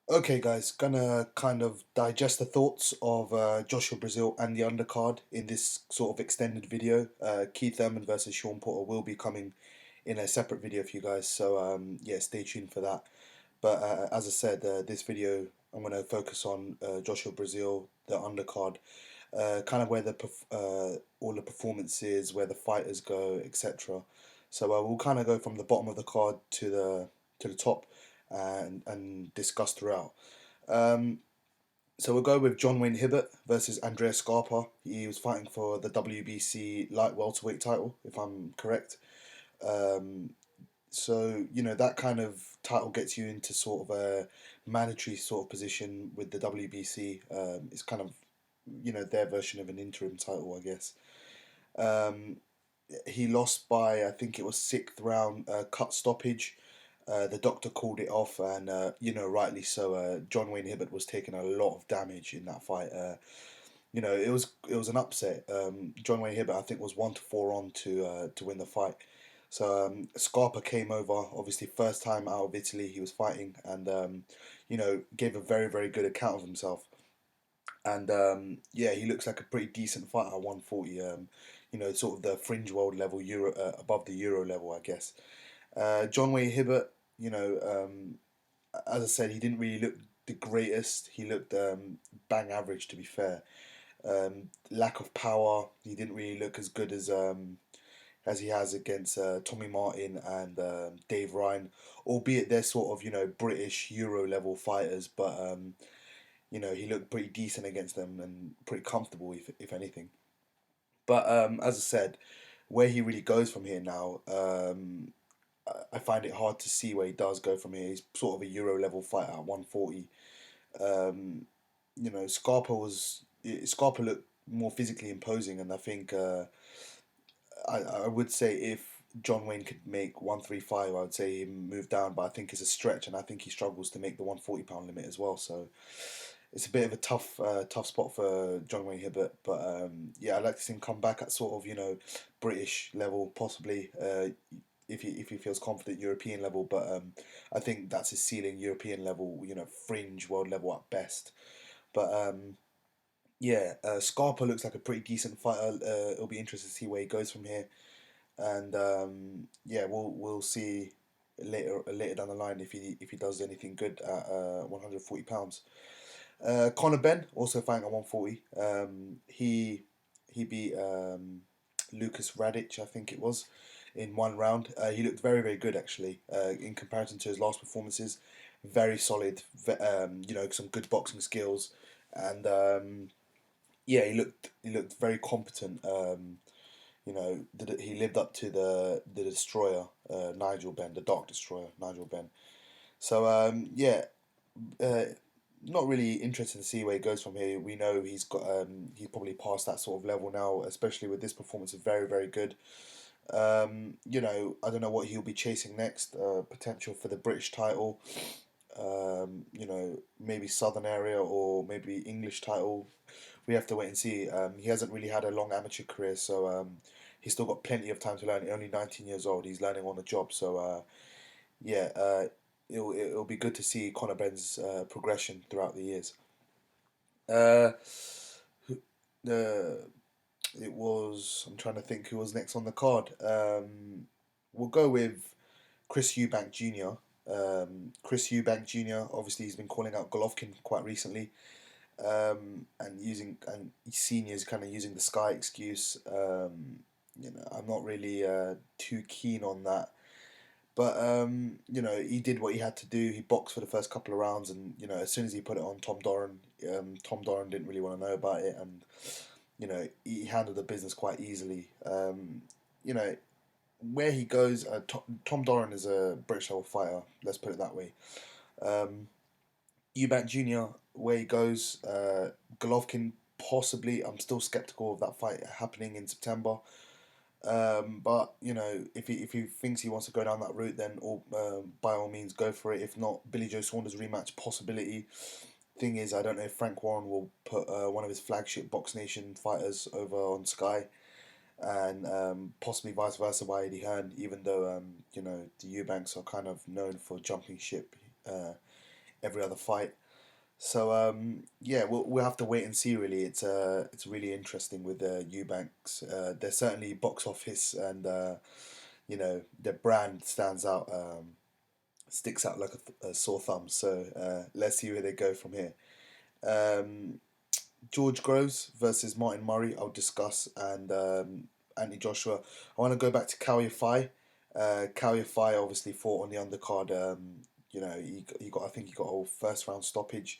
Okay, guys, gonna kind of digest the thoughts of Joshua Brazil and the undercard in this sort of extended video. Keith Thurman versus Sean Porter will be coming in a separate video for you guys, so yeah, stay tuned for that. But as I said, this video I'm gonna focus on Joshua Brazil, the undercard, kind of where all the performances, where the fighters go, etc. So we'll kind of go from the bottom of the card to the top and discuss throughout. Um, so we'll go with John Wayne Hibbert versus Andrea Scarpa. He was fighting for the WBC light welterweight title, if I'm correct. Um, so that kind of title gets you into sort of a mandatory sort of position with the WBC. It's kind of their version of an interim title, I guess. Um, he lost by, I think it was sixth round, cut stoppage. The doctor called it off, and rightly so. John Wayne Hibbert was taking a lot of damage in that fight. It was an upset. John Wayne Hibbert, I think, was 1-4 on to win the fight. So Scarpa came over, obviously first time out of Italy he was fighting, and gave a very very good account of himself. And yeah, he looks like a pretty decent fighter at 140. Sort of the fringe world level, Euro above the Euro level, I guess. John Wayne Hibbert, as I said, he didn't really look the greatest. He looked bang average, to be fair. Lack of power. He didn't really look as good as he has against Tommy Martin and Dave Ryan, albeit they're sort of British Euro level fighters, but he looked pretty decent against them and pretty comfortable, if anything. But as I said, where he really goes from here now, I find it hard to see where he does go from here. He's sort of a Euro level fighter at 140. Um, Scarpa looked more physically imposing, and I think I would say if John Wayne could make 135, I would say he move down, but I think it's a stretch, and I think he struggles to make the 140 pound limit as well. So it's a bit of a tough spot for John Wayne Hibbert. But yeah, I'd like to see him come back at sort of British level, possibly. If he feels confident European level, but I think that's his ceiling, European level, fringe world level at best. But yeah, Scarpa looks like a pretty decent fighter. It'll be interesting to see where he goes from here, and yeah, we'll see later down the line if he does anything good at 140 pounds. Conor Benn also fighting at 140. He beat Lucas Radic, I think it was, in one round. He looked very very good actually in comparison to his last performances. Very solid. Some good boxing skills, and yeah, he looked very competent. He lived up to the destroyer, Nigel Benn, the Dark Destroyer, Nigel Benn. So yeah, uh, not really interested to see where he goes from here. We know he's probably past that sort of level now, especially with this performance. Is very very good. I don't know what he'll be chasing next. Potential for the British title. Maybe Southern area or maybe English title. We have to wait and see. He hasn't really had a long amateur career, so he's still got plenty of time to learn. He's only 19 years old. He's learning on the job, so yeah, it'll be good to see Conor Benn's progression throughout the years. Uh, the it was I'm trying to think who was next on the card. We'll go with Chris Eubank Jr. Chris Eubank Jr. Obviously he's been calling out Golovkin quite recently, and seniors kind of using the Sky excuse. I'm not really too keen on that. But he did what he had to do. He boxed for the first couple of rounds, and as soon as he put it on Tom Doran didn't really want to know about it, and he handled the business quite easily. You know, where he goes, Tom Doran is a British level fighter. Let's put it that way. Um, Eubank Jr. Where he goes, Golovkin possibly. I'm still skeptical of that fight happening in September. But if he thinks he wants to go down that route, then by all means go for it. If not, Billy Joe Saunders rematch possibility. Thing is, I don't know if Frank Warren will put one of his flagship Box Nation fighters over on Sky, and possibly vice versa by Eddie Hearn. Even though the Eubanks are kind of known for jumping ship uh, every other fight. So yeah, we'll have to wait and see. Really, it's really interesting with Eubanks. They're certainly box office, and their brand stands out, sticks out like a sore thumb. So let's see where they go from here. Um, George Groves versus Martin Murray, I'll discuss, and Anthony Joshua. I want to go back to Kauai Fai. Kauai Fai obviously fought on the undercard. He got I think he got a first round stoppage.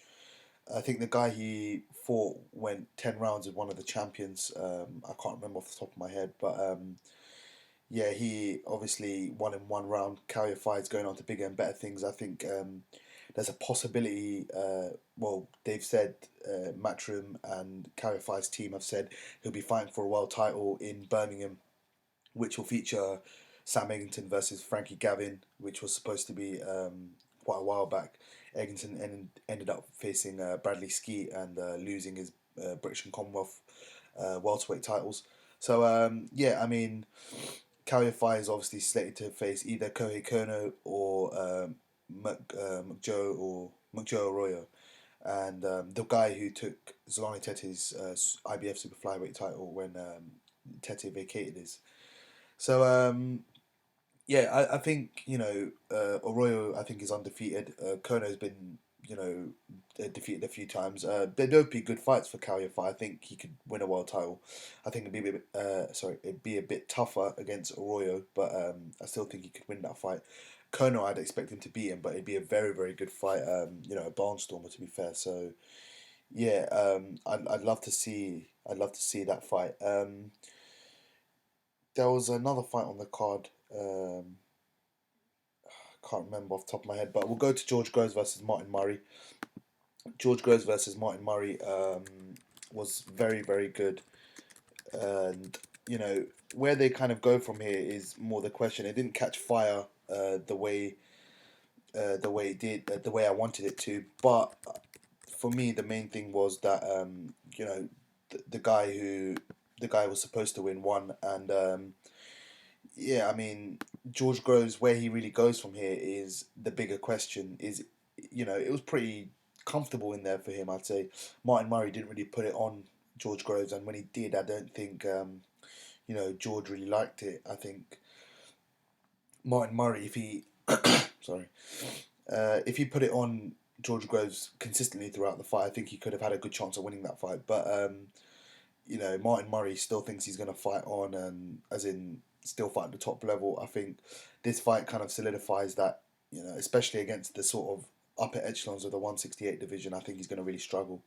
I think the guy he fought went 10 rounds with one of the champions. I can't remember off the top of my head, but yeah, he obviously won in 1 round. Kauai Fai is going on to bigger and better things. I think there's a possibility. Well, they've said Matchroom and Kauai Fai's team have said he'll be fighting for a world title in Birmingham, which will feature Sam Egginton versus Frankie Gavin, which was supposed to be quite a while back. Ended up facing Bradley Skeet and losing his British and Commonwealth welterweight titles. So yeah, I mean, Kauai is obviously slated to face either Kohei Kono or McJoe Arroyo. And the guy who took Zolani Tete's IBF Super Flyweight title when Tete vacated his. So yeah, I think Arroyo I think is undefeated. Kono's been defeated a few times. They'd both be good fights for Kauai. I think he could win a world title. I think it'd be a bit tougher against Arroyo, but I still think he could win that fight. Kono, I'd expect him to beat him, but it'd be a very very good fight. A barnstormer to be fair. So yeah, I'd love to see that fight. There was another fight on the card. Can't remember off the top of my head, but we'll go to George Groves versus Martin Murray. George Groves versus Martin Murray was very, very good. And, where they kind of go from here is more the question. It didn't catch fire the way it did, the way I wanted it to. But for me, the main thing was that, the guy was supposed to win won. And, yeah, I mean, George Groves, where he really goes from here is the bigger question. It was pretty comfortable in there for him, I'd say. Martin Murray didn't really put it on George Groves, and when he did, I don't think, George really liked it. I think Martin Murray, if he, sorry, if he put it on George Groves consistently throughout the fight, I think he could have had a good chance of winning that fight. But Martin Murray still thinks he's going to fight on, and as in still fight at the top level. I think this fight kind of solidifies that, especially against the sort of upper echelons of the 168 division. I think he's going to really struggle.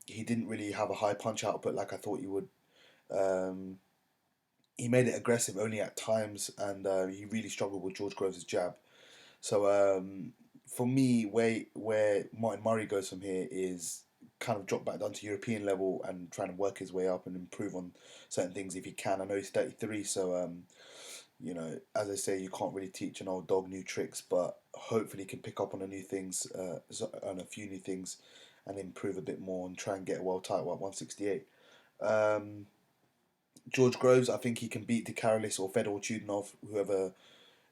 He didn't really have a high punch output like I thought he would. Um, he made it aggressive only at times, and he really struggled with George Groves' jab. So for me, where Martin Murray goes from here is kind of drop back down to European level and trying to work his way up and improve on certain things if he can. I know he's 33, so as I say, you can't really teach an old dog new tricks, but hopefully he can pick up on on a few new things, and improve a bit more and try and get a world title at 168. Um, George Groves, I think he can beat De Carolis or Fedor Chudinov, whoever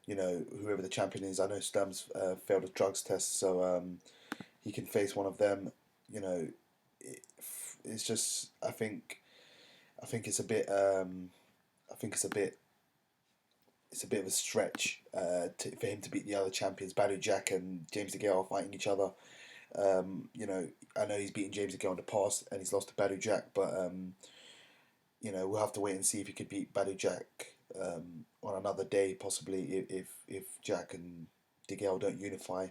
the champion is. I know Stam's failed a drugs test, so he can face one of them. You know, it, it's just I think it's a bit I think it's a bit of a stretch for him to beat the other champions. Badu Jack and James DeGale are fighting each other. I know he's beaten James DeGale in the past and he's lost to Badu Jack, but we'll have to wait and see if he could beat Badu Jack on another day, possibly if Jack and DeGale don't unify.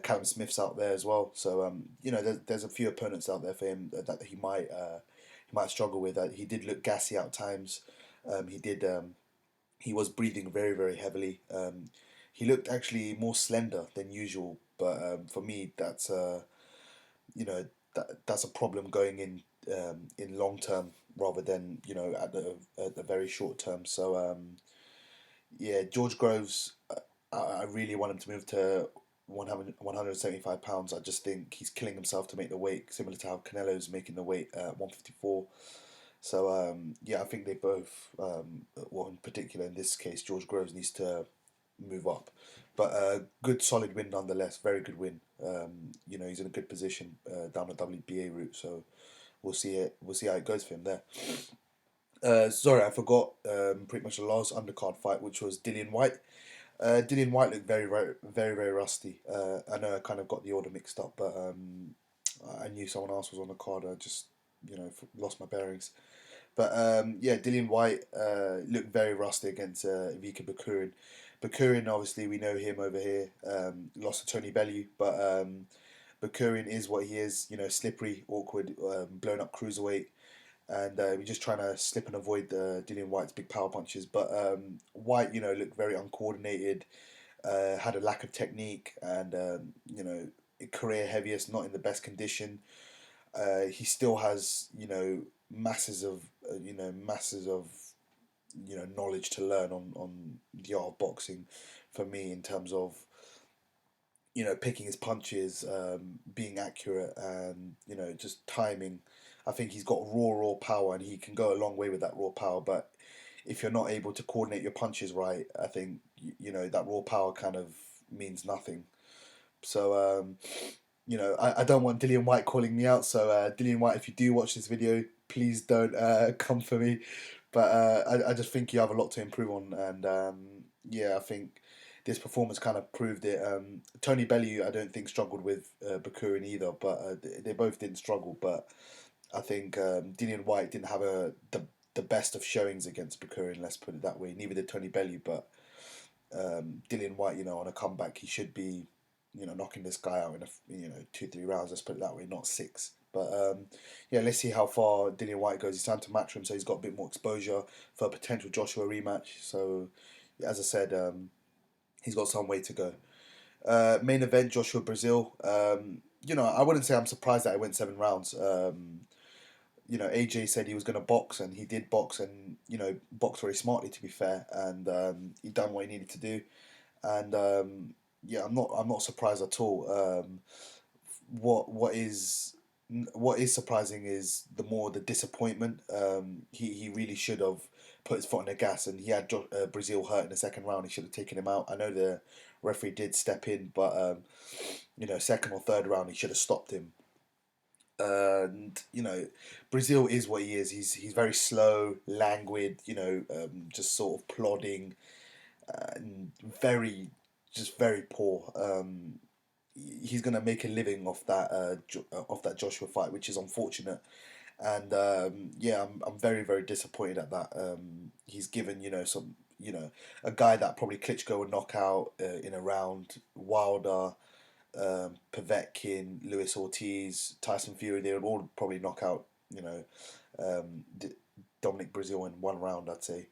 Callum Smith's out there as well, so there's a few opponents out there for him that he might struggle with. He did look gassy at times. He did. He was breathing very very heavily. He looked actually more slender than usual, but for me that's a problem going in long term rather than at the very short term. So yeah, George Groves, I really want him to move to 175 pounds. I just think he's killing himself to make the weight, similar to how Canelo's making the weight at 154. So yeah, I think they both, well, in particular in this case, George Groves needs to move up. but good solid win nonetheless. Very good win. You know, he's in a good position down the WBA route, so we'll see it. We'll see how it goes for him there. Sorry, I forgot pretty much the last undercard fight, which was Dillian Whyte. Dillian Whyte looked very rusty. I know I kind of got the order mixed up, but I knew someone else was on the card. I just, you know, lost my bearings. But yeah, Dillian Whyte looked very rusty against Ivica Bakurin. Bakurin, obviously, we know him over here. Lost to Tony Bellew, but Bakurin is what he is. You know, slippery, awkward, blown up cruiserweight, and we're just trying to slip and avoid Dillian Whyte's big power punches. But Whyte, you know, looked very uncoordinated, had a lack of technique, and you know, career heaviest, not in the best condition. He still has, you know, masses of knowledge to learn on the art of boxing. For me, in terms of picking his punches, being accurate, and just timing. I think he's got raw power, and he can go a long way with that raw power. But if you're not able to coordinate your punches right, I think that raw power kind of means nothing. So I don't want Dillian Whyte calling me out. So Dillian Whyte, if you do watch this video, please don't come for me. But I just think you have a lot to improve on, and yeah, I think this performance kind of proved it. Tony Bellew, I don't think struggled with Bakurin either, but they both didn't struggle. But I think Dillian Whyte didn't have the best of showings against Bakurin. Let's put it that way. Neither did Tony Bellew, but Dillian Whyte, on a comeback, he should be, knocking this guy out in 2-3 rounds. Let's put it that way, not six. But yeah, let's see how far Dillian Whyte goes. He's time to match him, so he's got a bit more exposure for a potential Joshua rematch. So, as I said, he's got some way to go. Main event, Joshua Brazil. I wouldn't say I'm surprised that it went 7 rounds. AJ said he was going to box, and he did box, and box very smartly, to be fair, and he done what he needed to do, and yeah, I'm not surprised at all. What is surprising is the disappointment. He really should have put his foot on the gas, and he had Brazil hurt in the second round. He should have taken him out. I know the referee did step in, but second or third round he should have stopped him. And Brazil is what he is. He's very slow, languid. Just sort of plodding, and very poor. He's gonna make a living off that Joshua fight, which is unfortunate. And yeah, I'm very disappointed at that. He's given a guy that probably Klitschko would knock out in a round. Wilder, Povetkin, Luis Ortiz, Tyson Fury, they would all probably knock out, Dominic Brazil in 1 round, I'd say.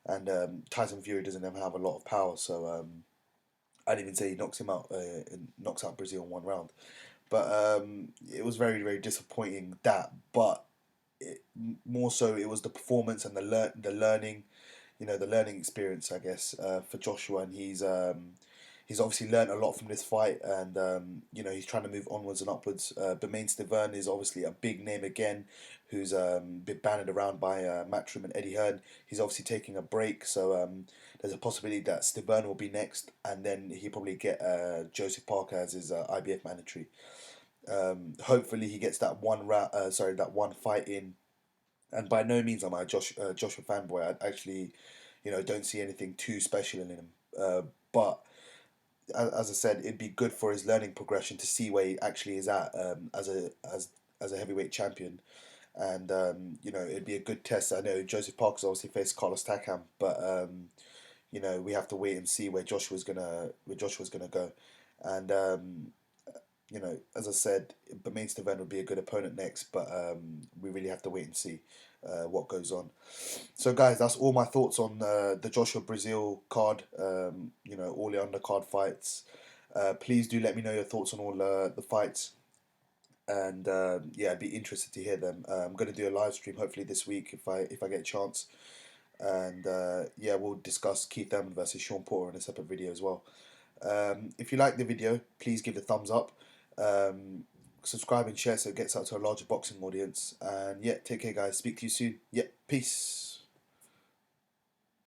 And Tyson Fury doesn't even have a lot of power, so I'd even say he knocks him out, knocks out Brazil in 1 round. But it was very disappointing that, but more so it was the performance and the learning, the learning experience, I guess, for Joshua, and he's obviously learned a lot from this fight, and he's trying to move onwards and upwards. Bermane Stiverne is obviously a big name again, who's been banded around by Matchroom and Eddie Hearn. He's obviously taking a break, so there's a possibility that Stiverne will be next, and then he'll probably get Joseph Parker as his IBF mandatory. Hopefully he gets that that one fight in. And by no means am I a Joshua fanboy. I actually, don't see anything too special in him. But as I said, it'd be good for his learning progression to see where he actually is at as a heavyweight champion, and it'd be a good test. I know Joseph Parker's obviously faced Carlos Takam, but we have to wait and see where Joshua's gonna go, and as I said, Bermane Stiverne would be a good opponent next, but we really have to wait and see what goes on. So, guys, that's all my thoughts on the Joshua Brazil card. All the undercard fights. Please do let me know your thoughts on all the fights, and yeah, I'd be interested to hear them. I'm going to do a live stream hopefully this week if I get a chance, and yeah, we'll discuss Keith Thurman versus Sean Porter in a separate video as well. If you like the video, please give it a thumbs up. Subscribe and share so it gets out to a larger boxing audience. And yeah, take care, guys. Speak to you soon. Yeah, peace.